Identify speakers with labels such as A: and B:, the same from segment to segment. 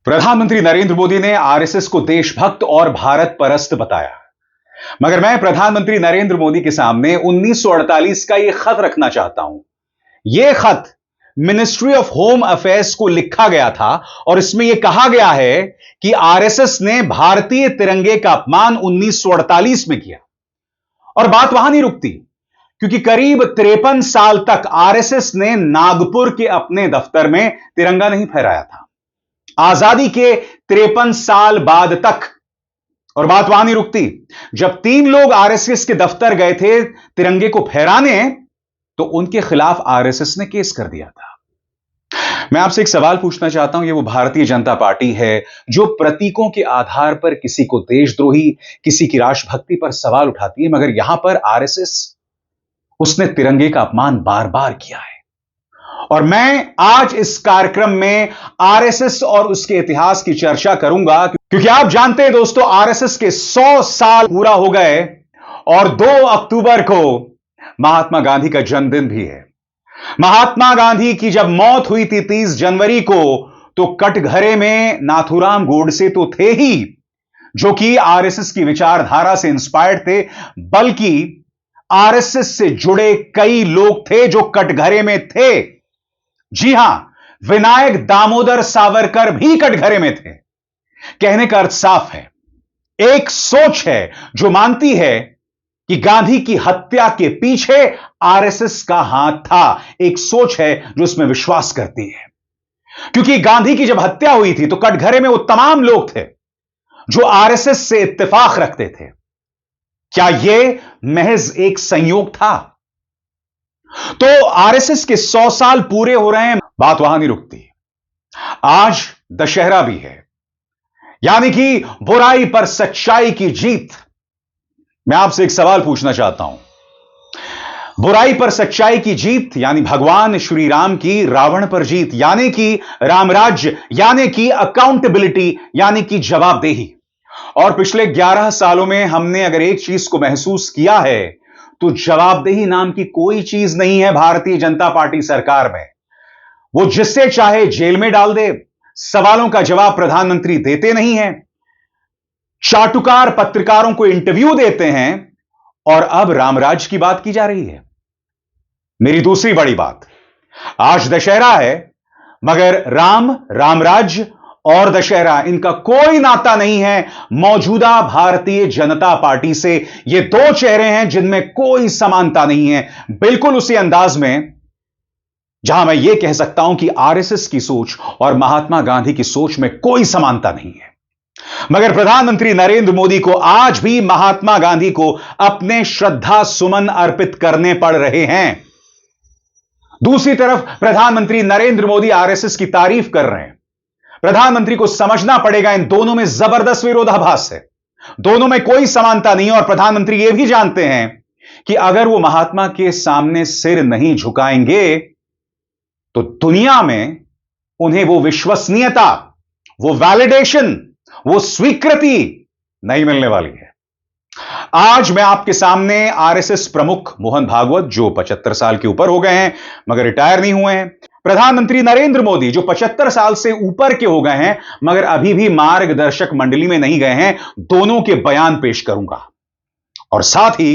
A: प्रधानमंत्री नरेंद्र मोदी ने आरएसएस को देशभक्त और भारत परस्त बताया। मगर मैं प्रधानमंत्री नरेंद्र मोदी के सामने 1948 का यह खत रखना चाहता हूं। यह खत मिनिस्ट्री ऑफ होम अफेयर्स को लिखा गया था और इसमें यह कहा गया है कि आरएसएस ने भारतीय तिरंगे का अपमान 1948 में किया। और बात वहां नहीं रुकती, क्योंकि करीब 53 साल तक आरएसएस ने नागपुर के अपने दफ्तर में तिरंगा नहीं फहराया था। आजादी के 53 साल बाद तक। और बात वहां नहीं रुकती, जब 3 लोग आरएसएस के दफ्तर गए थे तिरंगे को फहराने, तो उनके खिलाफ आरएसएस ने केस कर दिया था। मैं आपसे एक सवाल पूछना चाहता हूं, यह वो भारतीय जनता पार्टी है जो प्रतीकों के आधार पर किसी को देशद्रोही, किसी की राष्ट्रभक्ति पर सवाल उठाती है, मगर यहां पर आरएसएस, उसने तिरंगे का अपमान बार बार किया है। और मैं आज इस कार्यक्रम में आरएसएस और उसके इतिहास की चर्चा करूंगा, क्योंकि आप जानते हैं दोस्तों, आरएसएस के 100 साल पूरा हो गए और 2 अक्टूबर को महात्मा गांधी का जन्मदिन भी है। महात्मा गांधी की जब मौत हुई थी 30 जनवरी को, तो कटघरे में नाथूराम गोडसे तो थे ही, जो कि आरएसएस की विचारधारा से इंस्पायर्ड थे, बल्कि आरएसएस से जुड़े कई लोग थे जो कटघरे में थे। जी हां, विनायक दामोदर सावरकर भी कटघरे में थे। कहने का अर्थ साफ है, एक सोच है जो मानती है कि गांधी की हत्या के पीछे आरएसएस का हाथ था। एक सोच है जो इसमें विश्वास करती है, क्योंकि गांधी की जब हत्या हुई थी तो कटघरे में वो तमाम लोग थे जो आरएसएस से इत्तेफाक रखते थे। क्या यह महज एक संयोग था? तो आरएसएस के 100 साल पूरे हो रहे हैं, बात वहां नहीं रुकती। आज दशहरा भी है, यानी कि बुराई पर सच्चाई की जीत। मैं आपसे एक सवाल पूछना चाहता हूं, बुराई पर सच्चाई की जीत यानी भगवान श्री राम की रावण पर जीत, यानी कि रामराज्य, यानी कि अकाउंटेबिलिटी, यानी कि जवाबदेही। और पिछले 11 सालों में हमने अगर एक चीज को महसूस किया है, तो जवाबदेही नाम की कोई चीज नहीं है भारतीय जनता पार्टी सरकार में। वो जिससे चाहे जेल में डाल दे, सवालों का जवाब प्रधानमंत्री देते नहीं हैं, चाटुकार पत्रकारों को इंटरव्यू देते हैं, और अब रामराज्य की बात की जा रही है। मेरी दूसरी बड़ी बात, आज दशहरा है, मगर रामराज्य और दशहरा, इनका कोई नाता नहीं है मौजूदा भारतीय जनता पार्टी से। ये 2 चेहरे हैं जिनमें कोई समानता नहीं है, बिल्कुल उसी अंदाज में जहां मैं यह कह सकता हूं कि आरएसएस की सोच और महात्मा गांधी की सोच में कोई समानता नहीं है। मगर प्रधानमंत्री नरेंद्र मोदी को आज भी महात्मा गांधी को अपने श्रद्धा सुमन अर्पित करने पड़ रहे हैं। दूसरी तरफ प्रधानमंत्री नरेंद्र मोदी आरएसएस की तारीफ कर रहे हैं। प्रधानमंत्री को समझना पड़ेगा, इन दोनों में जबरदस्त विरोधाभास है, दोनों में कोई समानता नहीं है। और प्रधानमंत्री यह भी जानते हैं कि अगर वो महात्मा के सामने सिर नहीं झुकाएंगे, तो दुनिया में उन्हें वो विश्वसनीयता, वो वैलिडेशन, वो स्वीकृति नहीं मिलने वाली है। आज मैं आपके सामने आरएसएस प्रमुख मोहन भागवत, जो 75 साल के ऊपर हो गए हैं मगर रिटायर नहीं हुए हैं, प्रधानमंत्री नरेंद्र मोदी जो 75 साल से ऊपर के हो गए हैं मगर अभी भी मार्गदर्शक मंडली में नहीं गए हैं, दोनों के बयान पेश करूंगा। और साथ ही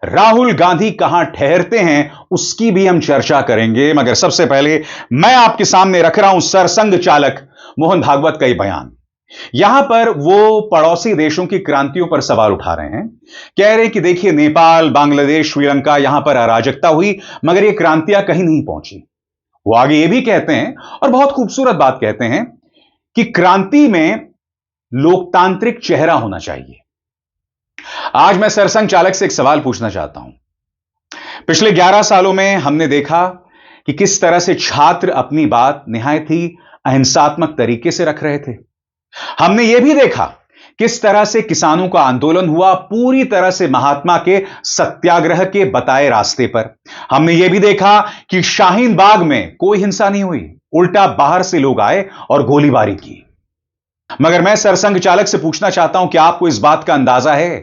A: राहुल गांधी कहां ठहरते हैं उसकी भी हम चर्चा करेंगे। मगर सबसे पहले मैं आपके सामने रख रहा हूं सरसंघ चालक मोहन भागवत का ही बयान। यहां पर वो पड़ोसी देशों की क्रांतियों पर सवाल उठा रहे हैं, कह रहे कि देखिए नेपाल, बांग्लादेश, श्रीलंका, यहां पर अराजकता हुई मगर ये क्रांतियां कहीं नहीं पहुंची। वो आगे ये भी कहते हैं, और बहुत खूबसूरत बात कहते हैं, कि क्रांति में लोकतांत्रिक चेहरा होना चाहिए। आज मैं सरसंघ चालक से एक सवाल पूछना चाहता हूं। पिछले 11 सालों में हमने देखा कि किस तरह से छात्र अपनी बात निहायत ही अहिंसात्मक तरीके से रख रहे थे। हमने यह भी देखा किस तरह से किसानों का आंदोलन हुआ पूरी तरह से महात्मा के सत्याग्रह के बताए रास्ते पर। हमने यह भी देखा कि शाहीन बाग में कोई हिंसा नहीं हुई, उल्टा बाहर से लोग आए और गोलीबारी की। मगर मैं सरसंघ चालक से पूछना चाहता हूं कि आपको इस बात का अंदाजा है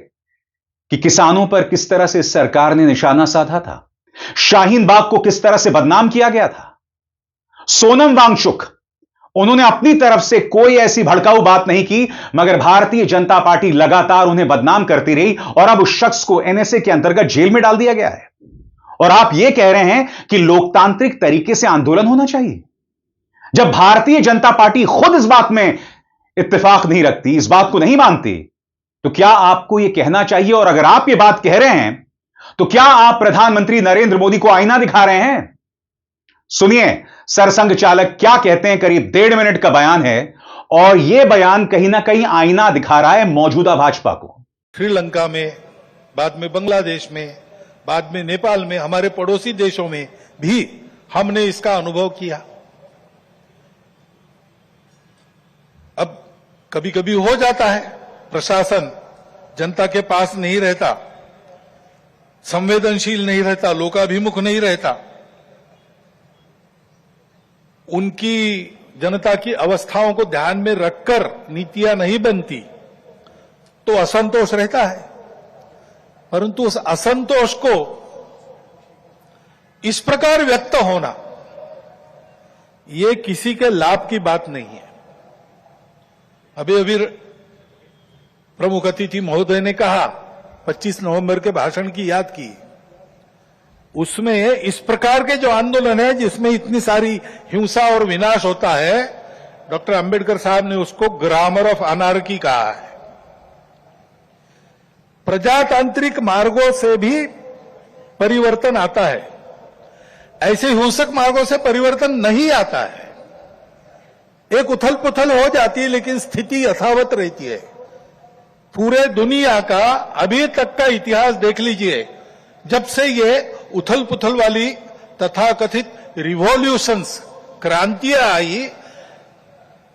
A: कि किसानों पर किस तरह से सरकार ने निशाना साधा था? शाहीन बाग को किस तरह से बदनाम किया गया था? सोनम वांगचुक उन्होंने अपनी तरफ से कोई ऐसी भड़काऊ बात नहीं की, मगर भारतीय जनता पार्टी लगातार उन्हें बदनाम करती रही और अब उस शख्स को एनएसए के अंतर्गत जेल में डाल दिया गया है। और आप यह कह रहे हैं कि लोकतांत्रिक तरीके से आंदोलन होना चाहिए, जब भारतीय जनता पार्टी खुद इस बात में इत्तेफाक नहीं रखती, इस बात को नहीं मानती, तो क्या आपको यह कहना चाहिए? और अगर आप यह बात कह रहे हैं तो क्या आप प्रधानमंत्री नरेंद्र मोदी को आईना दिखा रहे हैं? सुनिए सरसंघ चालक क्या कहते हैं। करीब 1.5 मिनट का बयान है और यह बयान कहीं ना कहीं आईना दिखा रहा है मौजूदा भाजपा को।
B: श्रीलंका में, बाद में बांग्लादेश में, बाद में नेपाल में, हमारे पड़ोसी देशों में भी हमने इसका अनुभव किया। अब कभी कभी हो जाता है, प्रशासन जनता के पास नहीं रहता, संवेदनशील नहीं रहता, लोकाभिमुख नहीं रहता, उनकी जनता की अवस्थाओं को ध्यान में रखकर नीतियां नहीं बनती, तो असंतोष रहता है। परंतु उस असंतोष को इस प्रकार व्यक्त होना, यह किसी के लाभ की बात नहीं है। अभी प्रमुख अतिथि महोदय ने कहा, 25 नवंबर के भाषण की याद की, उसमें इस प्रकार के जो आंदोलन है जिसमें इतनी सारी हिंसा और विनाश होता है, डॉक्टर अंबेडकर साहब ने उसको ग्रामर ऑफ अनार्की कहा है। प्रजातांत्रिक मार्गों से भी परिवर्तन आता है, ऐसे हिंसक मार्गों से परिवर्तन नहीं आता है। एक उथल पुथल हो जाती है लेकिन स्थिति यथावत रहती है। पूरे दुनिया का अभी तक का इतिहास देख लीजिए, जब से ये उथल पुथल वाली तथाकथित रिवॉल्यूशंस, क्रांतियां आई,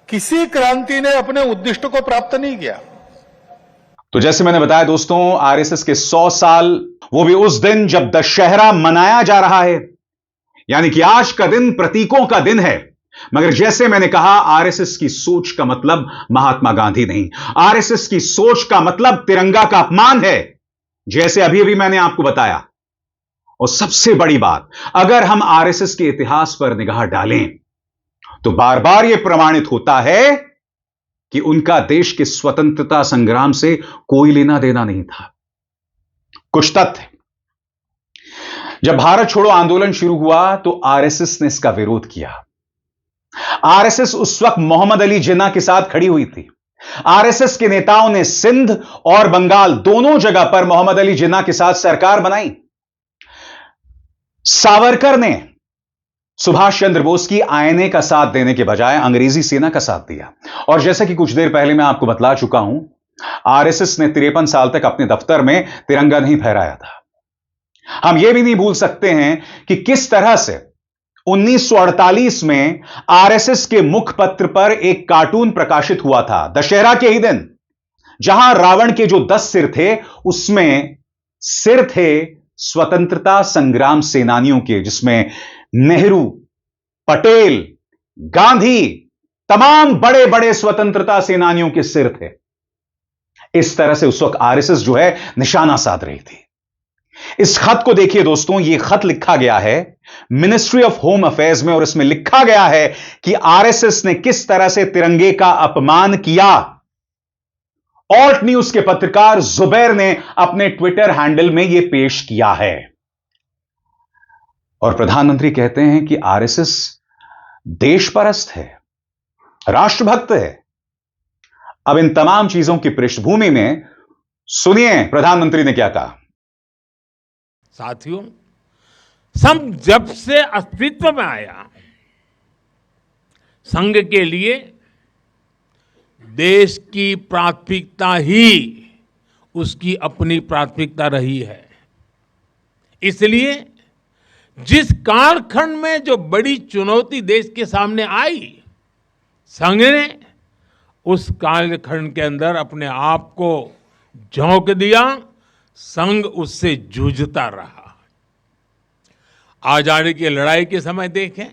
B: किसी क्रांति ने अपने उद्दिष्ट को प्राप्त नहीं किया।
A: तो जैसे मैंने बताया दोस्तों, आरएसएस के 100 साल, वो भी उस दिन जब दशहरा मनाया जा रहा है, यानी कि आज का दिन प्रतीकों का दिन है। मगर जैसे मैंने कहा, आरएसएस की सोच का मतलब महात्मा गांधी नहीं, आरएसएस की सोच का मतलब तिरंगा का अपमान है, जैसे अभी अभी मैंने आपको बताया। और सबसे बड़ी बात, अगर हम आरएसएस के इतिहास पर निगाह डालें तो बार बार यह प्रमाणित होता है कि उनका देश के स्वतंत्रता संग्राम से कोई लेना देना नहीं था। कुछ तथ्य, जब भारत छोड़ो आंदोलन शुरू हुआ तो आरएसएस ने इसका विरोध किया। आरएसएस उस वक्त मोहम्मद अली जिन्ना के साथ खड़ी हुई थी। आरएसएस के नेताओं ने सिंध और बंगाल दोनों जगह पर मोहम्मद अली जिन्ना के साथ सरकार बनाई। सावरकर ने सुभाष चंद्र बोस की आईएनए का साथ देने के बजाय अंग्रेजी सेना का साथ दिया। और जैसे कि कुछ देर पहले मैं आपको बतला चुका हूं, आरएसएस ने 53 साल तक अपने दफ्तर में तिरंगा नहीं फहराया था। हम यह भी नहीं भूल सकते हैं कि किस तरह से 1948 में आरएसएस के मुखपत्र पर एक कार्टून प्रकाशित हुआ था दशहरा के ही दिन, जहां रावण के जो 10 सिर थे, उसमें सिर थे स्वतंत्रता संग्राम सेनानियों के, जिसमें नेहरू, पटेल, गांधी, तमाम बड़े बड़े स्वतंत्रता सेनानियों के सिर थे। इस तरह से उस वक्त आरएसएस जो है निशाना साध रही थी। इस खत को देखिए दोस्तों, यह खत लिखा गया है मिनिस्ट्री ऑफ होम अफेयर्स में, और इसमें लिखा गया है कि आरएसएस ने किस तरह से तिरंगे का अपमान किया। ऑल्ट न्यूज के पत्रकार जुबैर ने अपने ट्विटर हैंडल में यह पेश किया है। और प्रधानमंत्री कहते हैं कि आरएसएस देशपरस्त है, राष्ट्रभक्त है। अब इन तमाम चीजों की पृष्ठभूमि में सुनिए प्रधानमंत्री ने क्या कहा।
C: साथियों, संघ जब से अस्तित्व में आया, संघ के लिए देश की प्राथमिकता ही उसकी अपनी प्राथमिकता रही है। इसलिए जिस कालखंड में जो बड़ी चुनौती देश के सामने आई, संघ ने उस कालखंड के अंदर अपने आप को झोंक दिया। संघ उससे जूझता रहा। आजादी की लड़ाई के समय देखें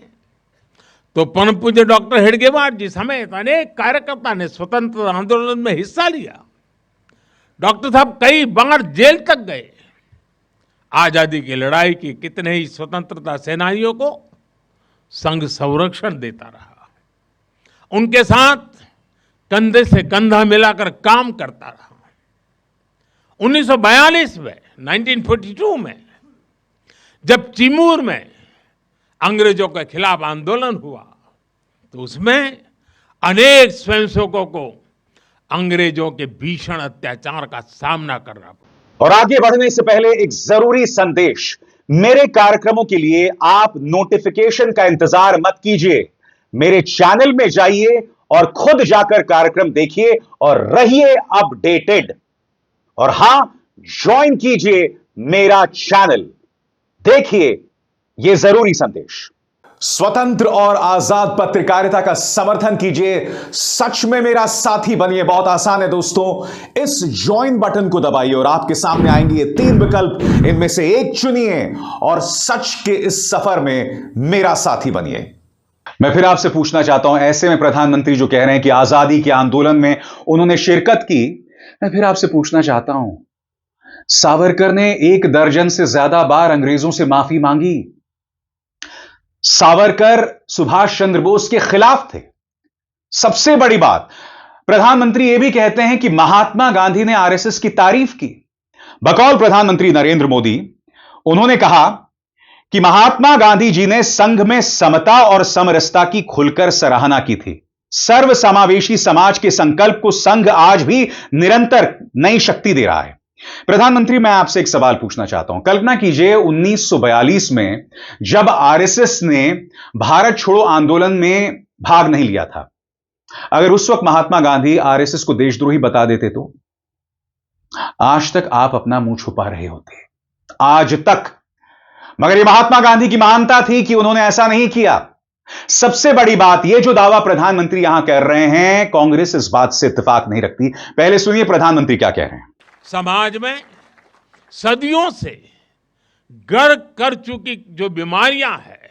C: तो परम पूज्य डॉक्टर हेडगेवार जी समेत अनेक कार्यकर्ता ने स्वतंत्रता आंदोलन में हिस्सा लिया। डॉक्टर साहब कई बार जेल तक गए। आजादी की लड़ाई के कितने ही स्वतंत्रता सेनानियों को संघ संरक्षण देता रहा। उनके साथ कंधे से कंधा मिलाकर काम करता रहा। 1942 में 1942 में जब चिमूर में अंग्रेजों के खिलाफ आंदोलन हुआ तो उसमें अनेक स्वयंसेवकों को अंग्रेजों के भीषण अत्याचार का सामना करना पड़ा।
A: और आगे बढ़ने से पहले एक जरूरी संदेश, मेरे कार्यक्रमों के लिए आप नोटिफिकेशन का इंतजार मत कीजिए। मेरे चैनल में जाइए और खुद जाकर कार्यक्रम देखिए और रहिए अपडेटेड। और हां, ज्वाइन कीजिए मेरा चैनल। देखिए यह जरूरी संदेश। स्वतंत्र और आजाद पत्रकारिता का समर्थन कीजिए, सच में मेरा साथी बनिए। बहुत आसान है दोस्तों, इस ज्वाइन बटन को दबाइए और आपके सामने आएंगे ये 3 विकल्प, इनमें से एक चुनिए और सच के इस सफर में मेरा साथी बनिए। मैं फिर आपसे पूछना चाहता हूं, ऐसे में प्रधानमंत्री जो कह रहे हैं कि आजादी के आंदोलन में उन्होंने शिरकत की, मैं फिर आपसे पूछना चाहता हूं, सावरकर ने 1 दर्जन से ज्यादा बार अंग्रेजों से माफी मांगी। सावरकर सुभाष चंद्र बोस के खिलाफ थे। सबसे बड़ी बात, प्रधानमंत्री यह भी कहते हैं कि महात्मा गांधी ने आरएसएस की तारीफ की। बकौल प्रधानमंत्री नरेंद्र मोदी, उन्होंने कहा कि महात्मा गांधी जी ने संघ में समता और समरसता की खुलकर सराहना की थी। सर्व समावेशी समाज के संकल्प को संघ आज भी निरंतर नई शक्ति दे रहा है। प्रधानमंत्री, मैं आपसे एक सवाल पूछना चाहता हूं। कल्पना कीजिए 1942 में जब आरएसएस ने भारत छोड़ो आंदोलन में भाग नहीं लिया था, अगर उस वक्त महात्मा गांधी आरएसएस को देशद्रोही बता देते तो आज तक आप अपना मुंह छुपा रहे होते, आज तक। मगर यह महात्मा गांधी की महानता थी कि उन्होंने ऐसा नहीं किया। सबसे बड़ी बात, यह जो दावा प्रधानमंत्री यहां कर रहे हैं, कांग्रेस इस बात से इत्तेफाक नहीं रखती। पहले सुनिए प्रधानमंत्री क्या कह रहे हैं।
C: समाज में सदियों से घर कर चुकी जो बीमारियां हैं,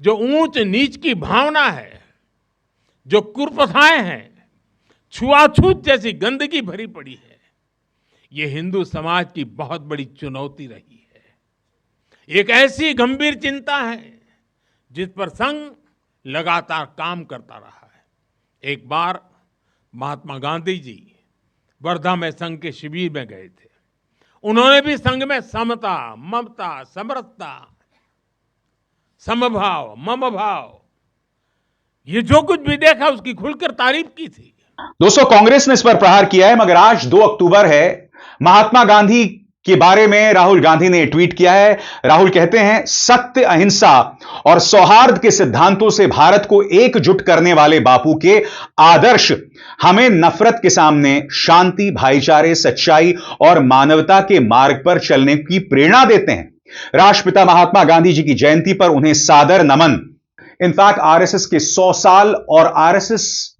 C: जो ऊंच नीच की भावना है, जो कुप्रथाएं हैं, छुआछूत जैसी गंदगी भरी पड़ी है, ये हिंदू समाज की बहुत बड़ी चुनौती रही है। एक ऐसी गंभीर चिंता है जिस पर संघ लगातार काम करता रहा है। एक बार महात्मा गांधी जी वर्धा में संघ के शिविर में गए थे। उन्होंने भी संघ में समता, ममता, समरसता, समभाव, मम भाव, ये जो कुछ भी देखा उसकी खुलकर तारीफ की थी।
A: दोस्तों, कांग्रेस ने इस पर प्रहार किया है, मगर आज 2 अक्टूबर है। महात्मा गांधी के बारे में राहुल गांधी ने ट्वीट किया है। राहुल कहते हैं, सत्य, अहिंसा और सौहार्द के सिद्धांतों से भारत को एकजुट करने वाले बापू के आदर्श हमें नफरत के सामने शांति, भाईचारे, सच्चाई और मानवता के मार्ग पर चलने की प्रेरणा देते हैं। राष्ट्रपिता महात्मा गांधी जी की जयंती पर उन्हें सादर नमन। इनफैक्ट आरएसएस के 100 साल और आरएसएस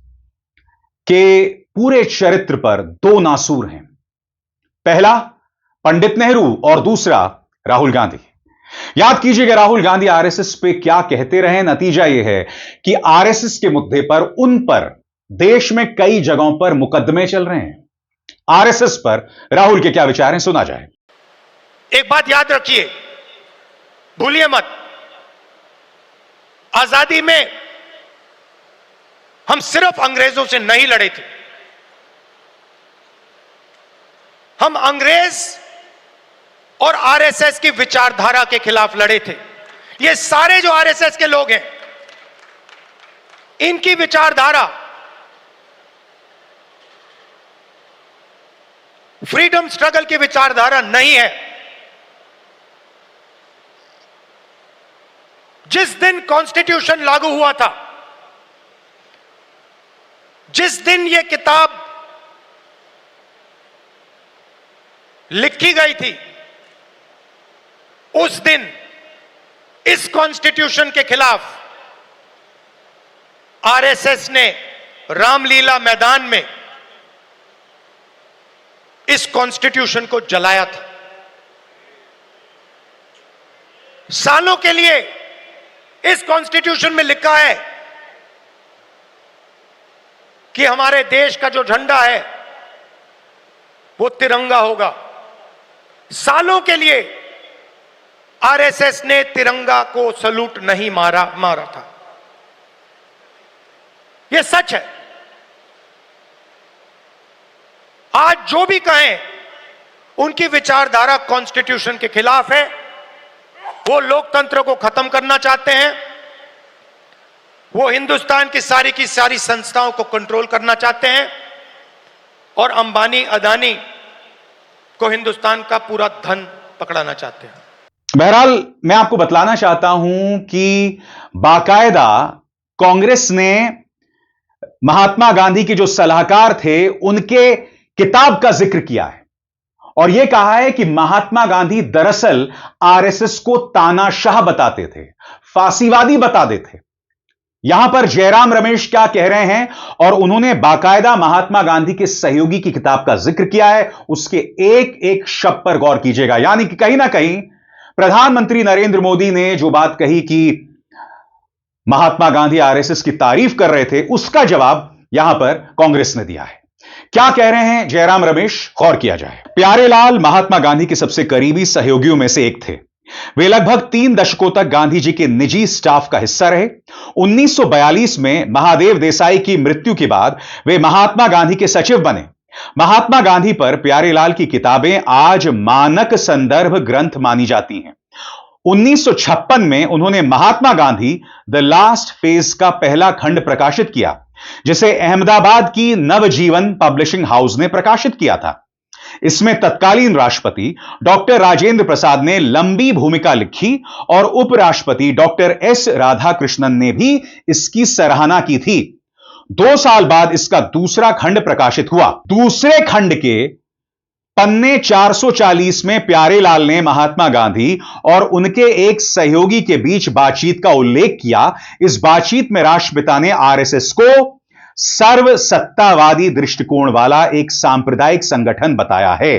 A: के पूरे चरित्र पर 2 नासूर हैं। पहला पंडित नेहरू और दूसरा राहुल गांधी। याद कीजिएगा राहुल गांधी आरएसएस पे क्या कहते रहे। नतीजा यह है कि आरएसएस के मुद्दे पर उन पर देश में कई जगहों पर मुकदमे चल रहे हैं। आरएसएस पर राहुल के क्या विचार हैं, सुना जाए।
D: एक बात याद रखिए, भूलिए मत, आजादी में हम सिर्फ अंग्रेजों से नहीं लड़े थे। हम अंग्रेज और आरएसएस की विचारधारा के खिलाफ लड़े थे। ये सारे जो आरएसएस के लोग हैं, इनकी विचारधारा फ्रीडम स्ट्रगल की विचारधारा नहीं है। जिस दिन कॉन्स्टिट्यूशन लागू हुआ था, जिस दिन यह किताब लिखी गई थी, उस दिन इस कॉन्स्टिट्यूशन के खिलाफ आरएसएस ने रामलीला मैदान में इस कॉन्स्टिट्यूशन को जलाया था। सालों के लिए इस कॉन्स्टिट्यूशन में लिखा है कि हमारे देश का जो झंडा है वो तिरंगा होगा। सालों के लिए आरएसएस ने तिरंगा को सलूट नहीं मारा था। यह सच है। आज जो भी कहें उनकी विचारधारा कॉन्स्टिट्यूशन के खिलाफ है। वो लोकतंत्र को खत्म करना चाहते हैं। वो हिंदुस्तान की सारी संस्थाओं को कंट्रोल करना चाहते हैं और अंबानी अदानी को हिंदुस्तान का पूरा धन पकड़ाना चाहते हैं।
A: बहरहाल मैं आपको बतलाना चाहता हूं कि बाकायदा कांग्रेस ने महात्मा गांधी के जो सलाहकार थे उनके किताब का जिक्र किया है और यह कहा है कि महात्मा गांधी दरअसल आरएसएस को तानाशाह बताते थे, फांसीवादी बताते थे। यहां पर जयराम रमेश क्या कह रहे हैं और उन्होंने बाकायदा महात्मा गांधी के सहयोगी की किताब का जिक्र किया है, उसके एक एक शब्द पर गौर कीजिएगा। यानी कि कहीं ना कहीं प्रधानमंत्री नरेंद्र मोदी ने जो बात कही कि महात्मा गांधी आरएसएस की तारीफ कर रहे थे, उसका जवाब यहां पर कांग्रेस ने दिया है। क्या कह रहे हैं जयराम रमेश, गौर किया जाए। प्यारेलाल महात्मा गांधी के सबसे करीबी सहयोगियों में से एक थे। वे लगभग 3 दशकों तक गांधी जी के निजी स्टाफ का हिस्सा रहे। 1942 में महादेव देसाई की मृत्यु के बाद वे महात्मा गांधी के सचिव बने। महात्मा गांधी पर प्यारेलाल की किताबें आज मानक संदर्भ ग्रंथ मानी जाती हैं। 1956 में उन्होंने Mahatma Gandhi the last phase का पहला खंड प्रकाशित किया, जिसे अहमदाबाद की नवजीवन पब्लिशिंग हाउस ने प्रकाशित किया था। इसमें तत्कालीन राष्ट्रपति डॉक्टर राजेंद्र प्रसाद ने लंबी भूमिका लिखी और उपराष्ट्रपति डॉक्टर एस राधाकृष्णन ने भी इसकी सराहना की थी। 2 साल बाद इसका दूसरा खंड प्रकाशित हुआ। दूसरे खंड के पन्ने 440 में प्यारेलाल ने महात्मा गांधी और उनके एक सहयोगी के बीच बातचीत का उल्लेख किया। इस बातचीत में राष्ट्रपिता ने आरएसएस को सर्वसत्तावादी दृष्टिकोण वाला एक सांप्रदायिक संगठन बताया है।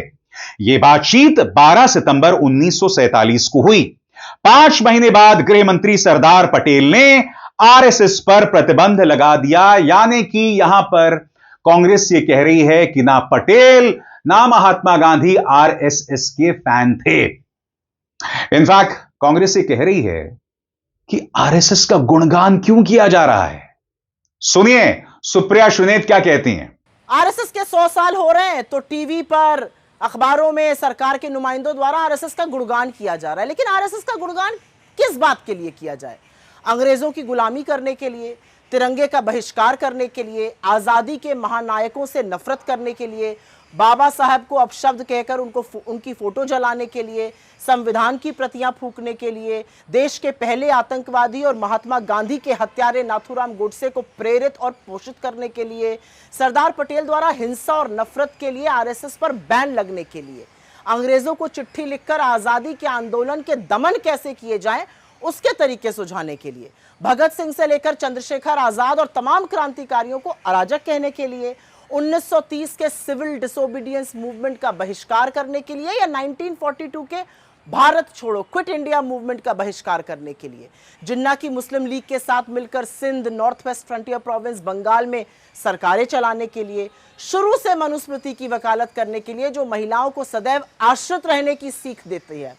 A: यह बातचीत 12 सितंबर 1947 को हुई। 5 महीने बाद गृह मंत्री सरदार पटेल ने आरएसएस पर प्रतिबंध लगा दिया। यानी कि यहां पर कांग्रेस ये कह रही है कि ना पटेल ना महात्मा गांधी आरएसएस के फैन थे। इनफैक्ट कांग्रेस ये कह रही है कि आरएसएस का गुणगान क्यों किया जा रहा है। सुनिए सुप्रिया सुनेत क्या कहती हैं।
E: आरएसएस के 100 साल हो रहे हैं तो टीवी पर, अखबारों में सरकार के नुमाइंदों द्वारा आरएसएस का गुणगान किया जा रहा है। लेकिन आरएसएस का गुणगान किस बात के लिए किया जाए? अंग्रेजों की गुलामी करने के लिए, तिरंगे का बहिष्कार करने के लिए, आजादी के महानायकों से नफरत करने के लिए, बाबा साहब को अपशब्द कहकर उनकी फोटो जलाने के लिए, संविधान की प्रतियां फूंकने के लिए, देश के पहले आतंकवादी और महात्मा गांधी के हत्यारे नाथूराम गोडसे को प्रेरित और पोषित करने के लिए, सरदार पटेल द्वारा हिंसा और नफरत के लिए आरएसएस पर बैन लगने के लिए, अंग्रेजों को चिट्ठी लिखकर आजादी के आंदोलन के दमन कैसे किए जाएं उसके तरीके सुझाने के लिए, भगत सिंह से लेकर चंद्रशेखर आजाद और तमाम क्रांतिकारियों को अराजक कहने के लिए, 1930 के सिविल डिसोबीडियंस मूवमेंट का बहिष्कार करने के लिए, या 1942 के भारत छोड़ो क्विट इंडिया मूवमेंट का बहिष्कार करने के लिए, जिन्ना की मुस्लिम लीग के साथ मिलकर Sindh, North West Frontier Province Bengal में सरकारें चलाने के लिए, शुरू से मनुस्मृति की वकालत करने के लिए जो महिलाओं को सदैव आश्रित रहने की सीख देती है,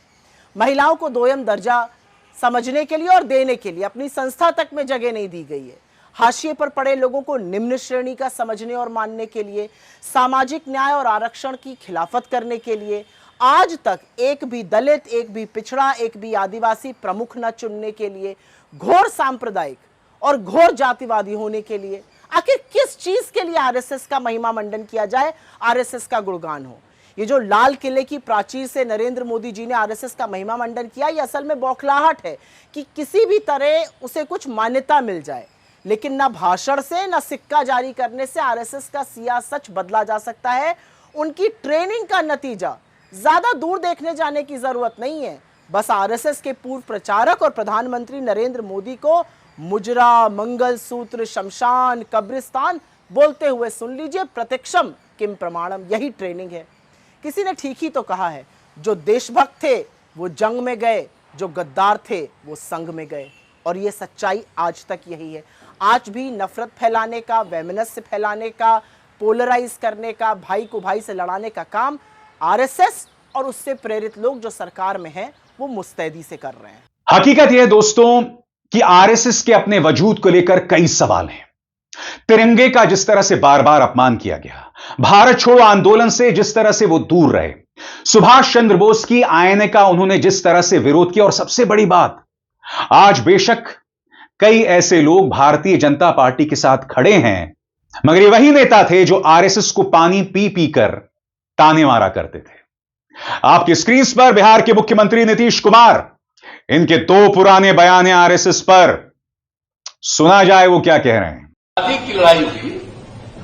E: महिलाओं को दोयम दर्जा समझने के लिए और देने के लिए अपनी संस्था तक में जगह नहीं दी गई है, हाशिए पर पड़े लोगों को निम्न श्रेणी का समझने और मानने के लिए, सामाजिक न्याय और आरक्षण की खिलाफत करने के लिए, आज तक एक भी दलित, एक भी पिछड़ा, एक भी आदिवासी प्रमुख न चुनने के लिए, घोर सांप्रदायिक और घोर जातिवादी होने के लिए, आखिर किस चीज के लिए आरएसएस का महिमा मंडन किया जाए, आरएसएस का गुणगान हो? ये जो लाल किले की प्राचीर से नरेंद्र मोदी जी ने आरएसएस का महिमा मंडन किया, ये असल में बौखलाहट है कि किसी भी तरह उसे कुछ मान्यता मिल जाए। लेकिन ना भाषण से ना सिक्का जारी करने से आरएसएस का सिया सच बदला जा सकता है। उनकी ट्रेनिंग का नतीजा ज्यादा दूर देखने जाने की जरूरत नहीं है। बस आरएसएस के पूर्व प्रचारक और प्रधानमंत्री नरेंद्र मोदी को मुजरा, मंगलसूत्र, शमशान, कब्रिस्तान बोलते हुए सुन लीजिए। प्रत्यक्षम किम प्रमाणम, यही ट्रेनिंग है। किसी ने ठीक ही तो कहा है, जो देशभक्त थे वो जंग में गए, जो गद्दार थे वो संग में गए। और ये सच्चाई आज तक यही है। आज भी नफरत फैलाने का, वैमनस्य फैलाने का, पोलराइज करने का, भाई को भाई से लड़ाने का काम आरएसएस और उससे प्रेरित लोग जो सरकार में हैं वो मुस्तैदी से कर रहे हैं।
A: हकीकत यह है दोस्तों कि आरएसएस के अपने वजूद को लेकर कई सवाल हैं। तिरंगे का जिस तरह से बार बार अपमान किया गया, भारत छोड़ो आंदोलन से जिस तरह से वो दूर रहे, सुभाष चंद्र बोस की आईने का उन्होंने जिस तरह से विरोध किया, और सबसे बड़ी बात, आज बेशक कई ऐसे लोग भारतीय जनता पार्टी के साथ खड़े हैं, मगर ये वही नेता थे जो आरएसएस को पानी पी पी कर ताने मारा करते थे। आपकी स्क्रीन पर बिहार के मुख्यमंत्री नीतीश कुमार, इनके दो पुराने बयान हैं आरएसएस पर, सुना जाए वो क्या कह रहे हैं।
F: आजादी की लड़ाई हुई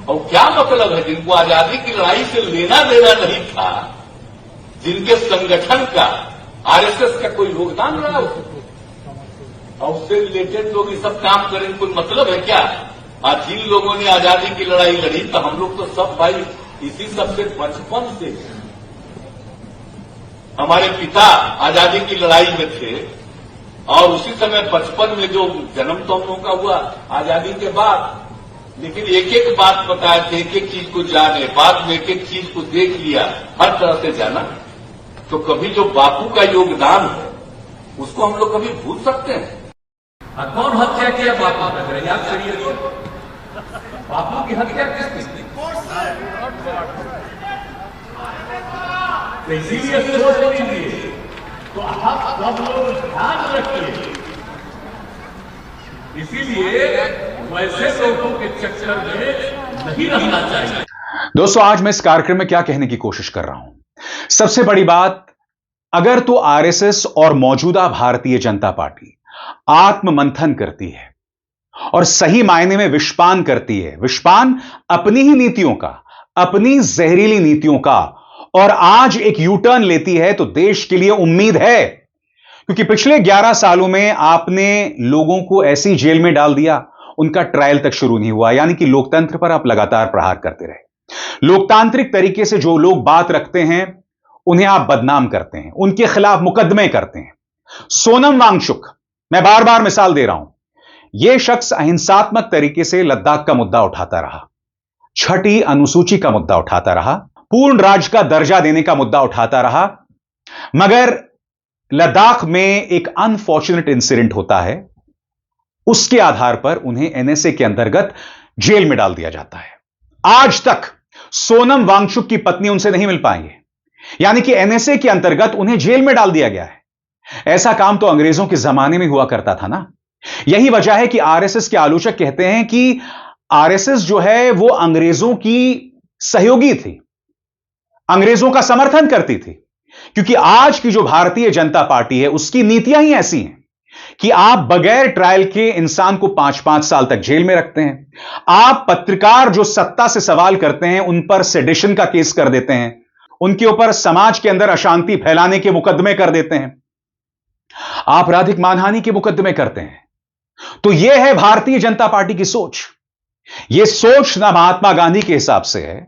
F: और क्या मतलब है, जिनको आजादी की लड़ाई से लेना देना नहीं था, जिनके संगठन का आरएसएस का कोई योगदान रहा और उससे रिलेटेड लोग ये सब काम करें, कोई मतलब है क्या? आज जिन लोगों ने आजादी की लड़ाई लड़ी, तो हम लोग तो सब भाई इसी सबसे बचपन से, हमारे पिता आजादी की लड़ाई में थे और उसी समय बचपन में जो जन्म तो हम लोगों का हुआ आजादी के बाद, लेकिन एक एक बात बताए थे, एक एक चीज को जाने, बाद में एक एक चीज को देख लिया, हर तरह से जाना। तो कभी जो बापू का योगदान है उसको हम लोग कभी भूल सकते हैं? कौन हत्या किया बापू का? याद करिए तो, बापू की हत्या किसने? इसीलिए सोच लीजिए, तो आप सब लोग ध्यान रखिए, इसीलिए वैसे लोगों के चक्कर में नहीं रहना चाहिए।
A: दोस्तों, आज मैं इस कार्यक्रम में क्या कहने की कोशिश कर रहा हूं, सबसे बड़ी बात, अगर तो आरएसएस और मौजूदा भारतीय जनता पार्टी आत्ममंथन करती है और सही मायने में विषपान करती है, विषपान अपनी ही नीतियों का, अपनी जहरीली नीतियों का, और आज एक यू टर्न लेती है, तो देश के लिए उम्मीद है। क्योंकि पिछले 11 सालों में आपने लोगों को ऐसी जेल में डाल दिया, उनका ट्रायल तक शुरू नहीं हुआ, यानी कि लोकतंत्र पर आप लगातार प्रहार करते रहे। लोकतांत्रिक तरीके से जो लोग बात रखते हैं उन्हें आप बदनाम करते हैं, उनके खिलाफ मुकदमे करते हैं। सोनम वांगचुक, मैं बार बार मिसाल दे रहा हूं, यह शख्स अहिंसात्मक तरीके से लद्दाख का मुद्दा उठाता रहा, छठी अनुसूची का मुद्दा उठाता रहा, पूर्ण राज्य का दर्जा देने का मुद्दा उठाता रहा, मगर लद्दाख में एक अनफॉर्चुनेट इंसिडेंट होता है, उसके आधार पर उन्हें एनएसए के अंतर्गत जेल में डाल दिया जाता है। आज तक सोनम वांगचुक की पत्नी उनसे नहीं मिल पाई है, यानी कि एनएसए के अंतर्गत उन्हें जेल में डाल दिया गया है। ऐसा काम तो अंग्रेजों के जमाने में हुआ करता था ना। यही वजह है कि आरएसएस के आलोचक कहते हैं कि आरएसएस जो है वो अंग्रेजों की सहयोगी थी, अंग्रेजों का समर्थन करती थी, क्योंकि आज की जो भारतीय जनता पार्टी है उसकी नीतियां ही ऐसी हैं कि आप बगैर ट्रायल के इंसान को 5-5 साल तक जेल में रखते हैं। आप पत्रकार जो सत्ता से सवाल करते हैं उन पर सेडिशन का केस कर देते हैं, उनके ऊपर समाज के अंदर अशांति फैलाने के मुकदमे कर देते हैं, आप आपराधिक मानहानि के मुकदमे करते हैं। तो यह है भारतीय जनता पार्टी की सोच। यह सोच ना महात्मा गांधी के हिसाब से है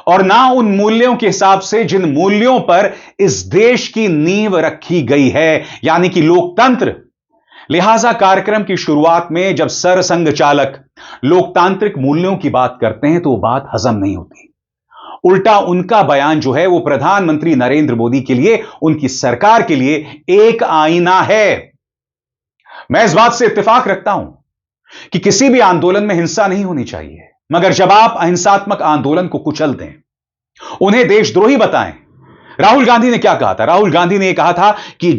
A: और ना उन मूल्यों के हिसाब से जिन मूल्यों पर इस देश की नींव रखी गई है, यानी कि लोकतंत्र। लिहाजा कार्यक्रम की शुरुआत में जब सरसंघ चालक लोकतांत्रिक मूल्यों की बात करते हैं तो वो बात हजम नहीं होती। उल्टा उनका बयान जो है वो प्रधानमंत्री नरेंद्र मोदी के लिए, उनकी सरकार के लिए एक आईना है। मैं इस बात से इत्तेफाक रखता हूं कि किसी भी आंदोलन में हिंसा नहीं होनी चाहिए, मगर जब आप अहिंसात्मक आंदोलन को कुचल दें, उन्हें देशद्रोही बताएं। राहुल गांधी ने क्या कहा था? राहुल गांधी ने यह कहा था कि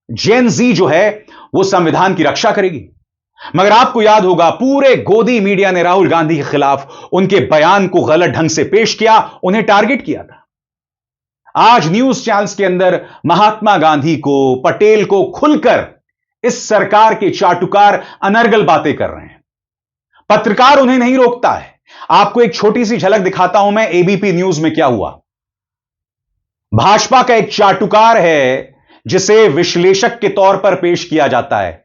A: जेन जी जो है वो संविधान की रक्षा करेगी। मगर आपको याद होगा पूरे गोदी मीडिया ने राहुल गांधी के खिलाफ उनके बयान को गलत ढंग से पेश किया, उन्हें टारगेट किया था। आज न्यूज चैनल्स के अंदर महात्मा गांधी को, पटेल को खुलकर इस सरकार के चाटुकार अनर्गल बातें कर रहे हैं। पत्रकार उन्हें नहीं रोकता है। आपको एक छोटी सी झलक दिखाता हूं मैं एबीपी न्यूज में क्या हुआ। भाजपा का एक चाटुकार है जिसे विश्लेषक के तौर पर पेश किया जाता है।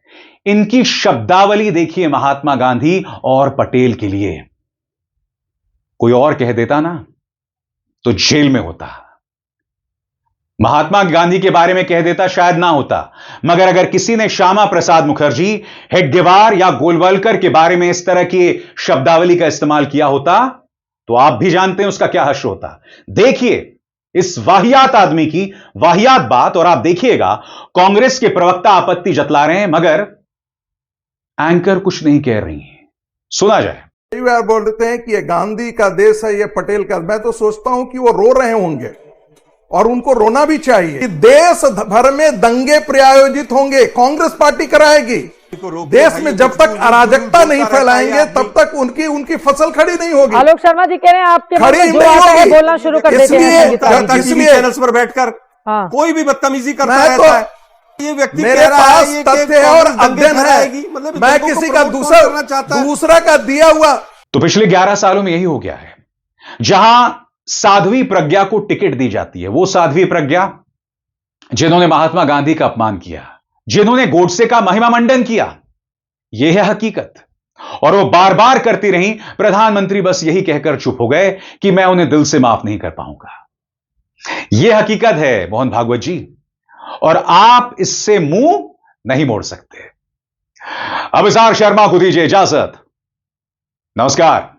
A: इनकी शब्दावली देखिए महात्मा गांधी और पटेल के लिए। कोई और कह देता ना तो जेल में होता, महात्मा गांधी के बारे में कह देता शायद ना होता, मगर अगर किसी ने श्यामा प्रसाद मुखर्जी, हेडगेवार या गोलवलकर के बारे में इस तरह की शब्दावली का इस्तेमाल किया होता तो आप भी जानते हैं उसका क्या हश्र होता। देखिए इस वाहियात आदमी की वाहियात बात, और आप देखिएगा कांग्रेस के प्रवक्ता आपत्ति जतला रहे हैं मगर एंकर कुछ नहीं कह रही हैं। सुना जाए।
G: कई बार बोलते हैं कि ये गांधी का देश है, ये पटेल का। मैं तो सोचता हूं कि वो रो रहे होंगे और उनको रोना भी चाहिए। देश भर में दंगे प्रायोजित होंगे, कांग्रेस पार्टी कराएगी। देश में जब तक अराजकता नहीं फैलाएंगे तब तक उनकी फसल खड़ी नहीं होगी।
H: आलोक शर्मा जी कह रहे हैं आपके
G: खड़ी
H: जो
G: नहीं
H: आता है
G: होगी।
H: बोलना शुरू कर देते हैं।
G: इसलिए
I: चैनल्स पर बैठकर
H: हाँ।
I: कोई भी बदतमीजी करता
G: मैं
I: रहता है।
G: तो
I: ये व्यक्ति
G: मेरे
I: कह रहा है
G: पास
I: ये
G: तथ्य है और अध्ययन है।
I: मतलब
G: मैं किसी का दूसरा का दिया हुआ।
A: तो पिछले 11 सालों में यही हो गया है। जहां साध्वी प्रज्ञा को टिकट दी जाती है, वो साध्वी प्रज्ञा जिन्होंने महात्मा गांधी का अपमान किया, जिन्होंने गोडसे का महिमा मंडन किया, यह है हकीकत। और वो बार बार करती रही। प्रधानमंत्री बस यही कहकर चुप हो गए कि मैं उन्हें दिल से माफ नहीं कर पाऊंगा। यह हकीकत है मोहन भागवत जी, और आप इससे मुंह नहीं मोड़ सकते। अब इज़हार शर्मा को दीजिए इजाजत। नमस्कार।